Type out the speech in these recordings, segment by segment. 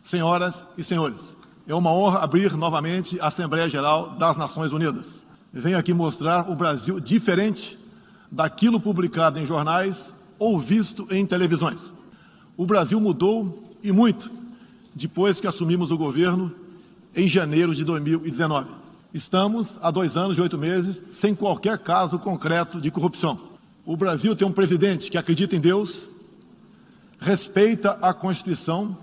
Senhoras e senhores, é uma honra abrir novamente a Assembleia Geral das Nações Unidas. Venho aqui mostrar o Brasil diferente daquilo publicado em jornais ou visto em televisões. O Brasil mudou e muito depois que assumimos o governo em janeiro de 2019. Estamos há 2 anos e 8 meses sem qualquer caso concreto de corrupção. O Brasil tem um presidente que acredita em Deus, respeita a Constituição,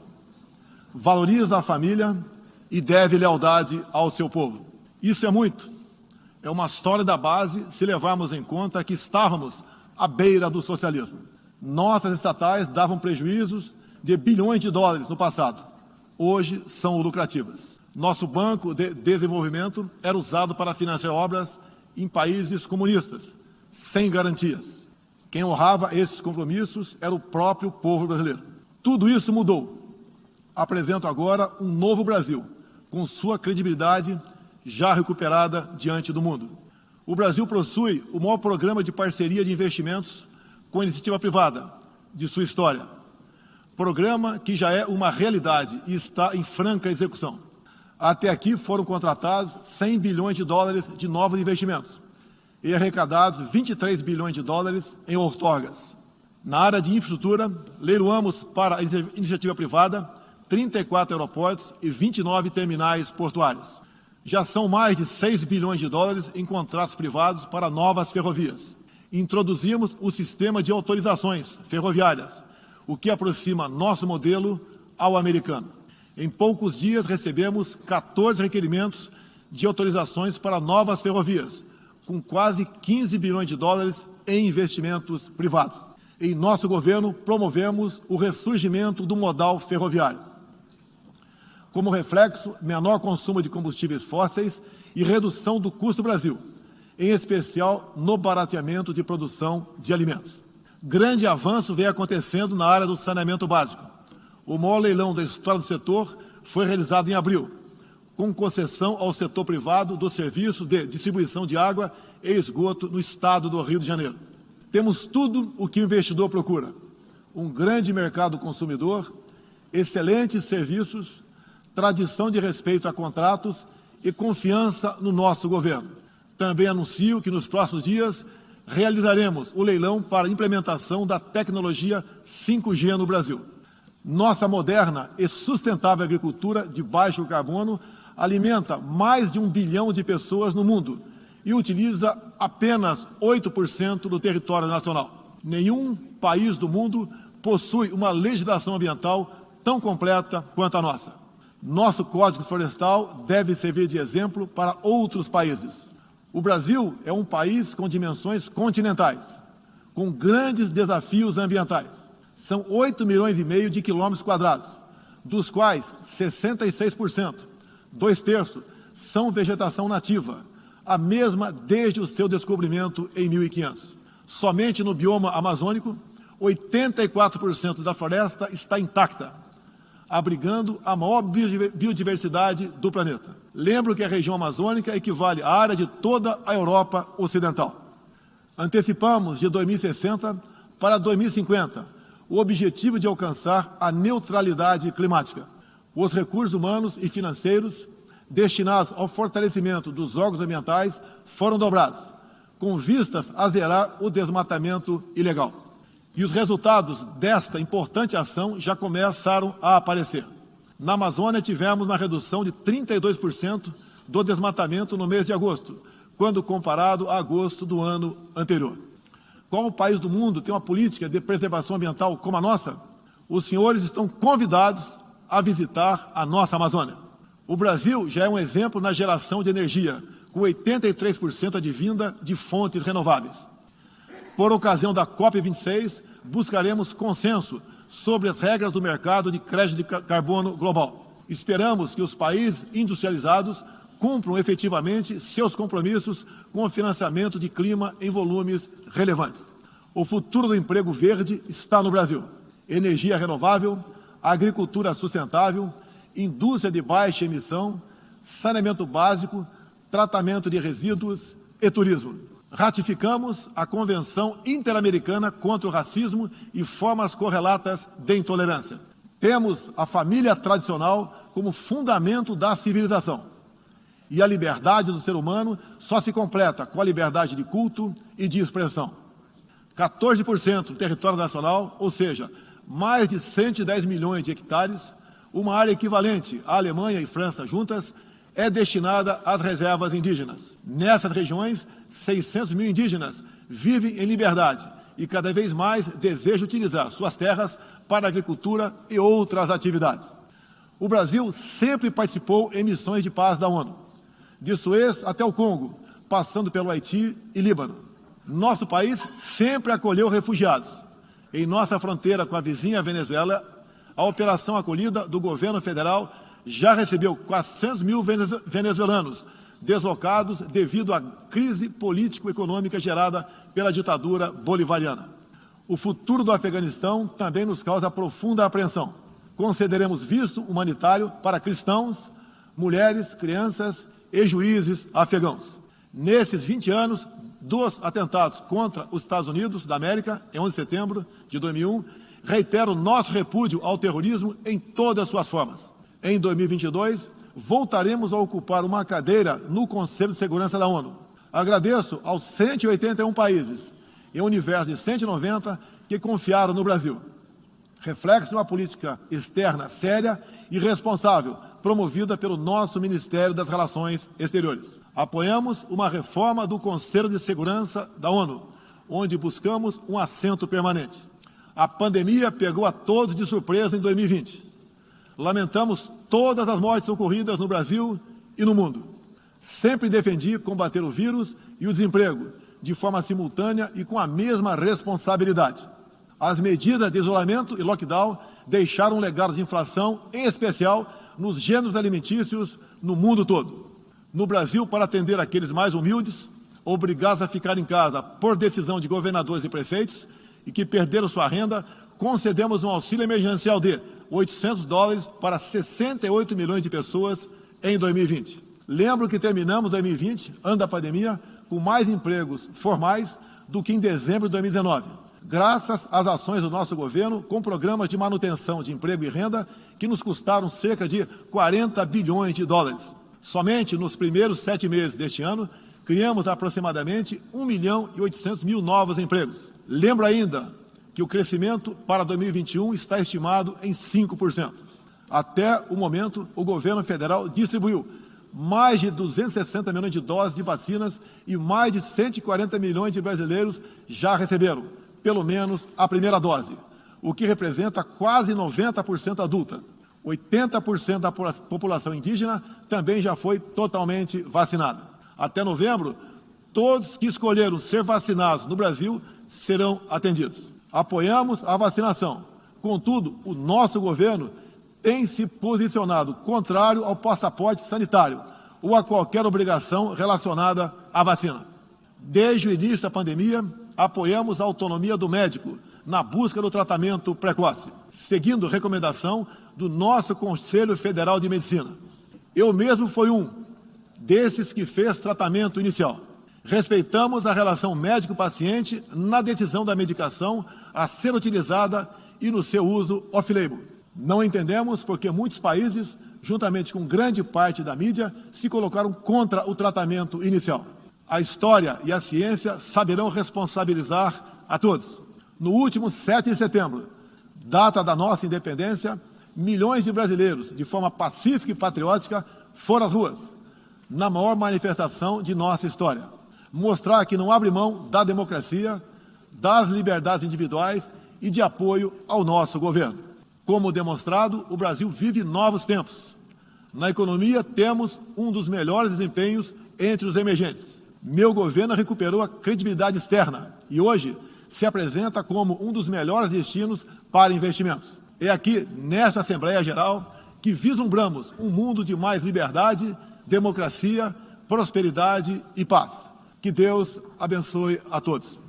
valoriza a família e deve lealdade ao seu povo. Isso é muito. É uma história da base se levarmos em conta que estávamos à beira do socialismo. Nossas estatais davam prejuízos de bilhões de dólares no passado. Hoje são lucrativas. Nosso Banco de Desenvolvimento era usado para financiar obras em países comunistas, sem garantias. Quem honrava esses compromissos era o próprio povo brasileiro. Tudo isso mudou. Apresento agora um novo Brasil, com sua credibilidade já recuperada diante do mundo. O Brasil possui o maior programa de parceria de investimentos com a iniciativa privada de sua história. Programa que já é uma realidade e está em franca execução. Até aqui foram contratados 100 bilhões de dólares de novos investimentos e arrecadados 23 bilhões de dólares em outorgas. Na área de infraestrutura, leiloamos para a iniciativa privada 34 aeroportos e 29 terminais portuários. Já são mais de 6 bilhões de dólares em contratos privados para novas ferrovias. Introduzimos o sistema de autorizações ferroviárias, o que aproxima nosso modelo ao americano. Em poucos dias recebemos 14 requerimentos de autorizações para novas ferrovias, com quase 15 bilhões de dólares em investimentos privados. Em nosso governo, promovemos o ressurgimento do modal ferroviário. Como reflexo, menor consumo de combustíveis fósseis e redução do custo do Brasil, em especial no barateamento de produção de alimentos. Grande avanço vem acontecendo na área do saneamento básico. O maior leilão da história do setor foi realizado em abril, com concessão ao setor privado do serviço de distribuição de água e esgoto no estado do Rio de Janeiro. Temos tudo o que o investidor procura: um grande mercado consumidor, excelentes serviços, tradição de respeito a contratos e confiança no nosso governo. Também anuncio que nos próximos dias realizaremos o leilão para a implementação da tecnologia 5G no Brasil. Nossa moderna e sustentável agricultura de baixo carbono alimenta mais de 1 bilhão de pessoas no mundo e utiliza apenas 8% do território nacional. Nenhum país do mundo possui uma legislação ambiental tão completa quanto a nossa. Nosso Código Florestal deve servir de exemplo para outros países. O Brasil é um país com dimensões continentais, com grandes desafios ambientais. São 8,5 milhões de quilômetros quadrados, dos quais 66%, 2/3, são vegetação nativa, a mesma desde o seu descobrimento em 1500. Somente no bioma amazônico, 84% da floresta está intacta, abrigando a maior biodiversidade do planeta. Lembro que a região amazônica equivale à área de toda a Europa Ocidental. Antecipamos de 2060 para 2050 o objetivo de alcançar a neutralidade climática. Os recursos humanos e financeiros destinados ao fortalecimento dos órgãos ambientais foram dobrados, com vistas a zerar o desmatamento ilegal. E os resultados desta importante ação já começaram a aparecer. Na Amazônia, tivemos uma redução de 32% do desmatamento no mês de agosto, quando comparado a agosto do ano anterior. Qual país do mundo tem uma política de preservação ambiental como a nossa? Os senhores estão convidados a visitar a nossa Amazônia. O Brasil já é um exemplo na geração de energia, com 83% advinda de fontes renováveis. Por ocasião da COP26, buscaremos consenso sobre as regras do mercado de crédito de carbono global. Esperamos que os países industrializados cumpram efetivamente seus compromissos com o financiamento de clima em volumes relevantes. O futuro do emprego verde está no Brasil. Energia renovável, agricultura sustentável, indústria de baixa emissão, saneamento básico, tratamento de resíduos e turismo. Ratificamos a Convenção Interamericana contra o Racismo e Formas Correlatas de Intolerância. Temos a família tradicional como fundamento da civilização. E a liberdade do ser humano só se completa com a liberdade de culto e de expressão. 14% do território nacional, ou seja, mais de 110 milhões de hectares, uma área equivalente à Alemanha e França juntas, é destinada às reservas indígenas. Nessas regiões, 600 mil indígenas vivem em liberdade e cada vez mais desejam utilizar suas terras para a agricultura e outras atividades. O Brasil sempre participou em missões de paz da ONU, de Suez até o Congo, passando pelo Haiti e Líbano. Nosso país sempre acolheu refugiados. Em nossa fronteira com a vizinha Venezuela, a operação acolhida do governo federal já recebeu 400 mil venezuelanos deslocados devido à crise político-econômica gerada pela ditadura bolivariana. O futuro do Afeganistão também nos causa profunda apreensão. Concederemos visto humanitário para cristãos, mulheres, crianças e juízes afegãos. Nesses 20 anos dos atentados contra os Estados Unidos da América, em 11 de setembro de 2001, reitero nosso repúdio ao terrorismo em todas as suas formas. Em 2022, voltaremos a ocupar uma cadeira no Conselho de Segurança da ONU. Agradeço aos 181 países e um universo de 190 que confiaram no Brasil. Reflexo de uma política externa séria e responsável, promovida pelo nosso Ministério das Relações Exteriores. Apoiamos uma reforma do Conselho de Segurança da ONU, onde buscamos um assento permanente. A pandemia pegou a todos de surpresa em 2020. Lamentamos todas as mortes ocorridas no Brasil e no mundo. Sempre defendi combater o vírus e o desemprego, de forma simultânea e com a mesma responsabilidade. As medidas de isolamento e lockdown deixaram um legado de inflação, em especial nos gêneros alimentícios no mundo todo. No Brasil, para atender aqueles mais humildes, obrigados a ficar em casa por decisão de governadores e prefeitos e que perderam sua renda, concedemos um auxílio emergencial de $800 para 68 milhões de pessoas em 2020. Lembro que terminamos 2020, ano da pandemia, com mais empregos formais do que em dezembro de 2019, graças às ações do nosso governo com programas de manutenção de emprego e renda que nos custaram cerca de 40 bilhões de dólares. Somente nos primeiros 7 meses deste ano, criamos aproximadamente 1.800.000 novos empregos. Lembro ainda que o crescimento para 2021 está estimado em 5%. Até o momento, o governo federal distribuiu mais de 260 milhões de doses de vacinas e mais de 140 milhões de brasileiros já receberam, pelo menos, a primeira dose, o que representa quase 90% adulta. 80% da população indígena também já foi totalmente vacinada. Até novembro, todos que escolheram ser vacinados no Brasil serão atendidos. Apoiamos a vacinação. Contudo, o nosso governo tem se posicionado contrário ao passaporte sanitário ou a qualquer obrigação relacionada à vacina. Desde o início da pandemia, apoiamos a autonomia do médico na busca do tratamento precoce, seguindo recomendação do nosso Conselho Federal de Medicina. Eu mesmo fui um desses que fez tratamento inicial. Respeitamos a relação médico-paciente na decisão da medicação a ser utilizada e no seu uso off-label. Não entendemos porque muitos países, juntamente com grande parte da mídia, se colocaram contra o tratamento inicial. A história e a ciência saberão responsabilizar a todos. No último 7 de setembro, data da nossa independência, milhões de brasileiros, de forma pacífica e patriótica, foram às ruas, na maior manifestação de nossa história. Mostrar que não abre mão da democracia, das liberdades individuais e de apoio ao nosso governo. Como demonstrado, o Brasil vive novos tempos. Na economia, temos um dos melhores desempenhos entre os emergentes. Meu governo recuperou a credibilidade externa e hoje se apresenta como um dos melhores destinos para investimentos. É aqui, nesta Assembleia Geral, que vislumbramos um mundo de mais liberdade, democracia, prosperidade e paz. Que Deus abençoe a todos.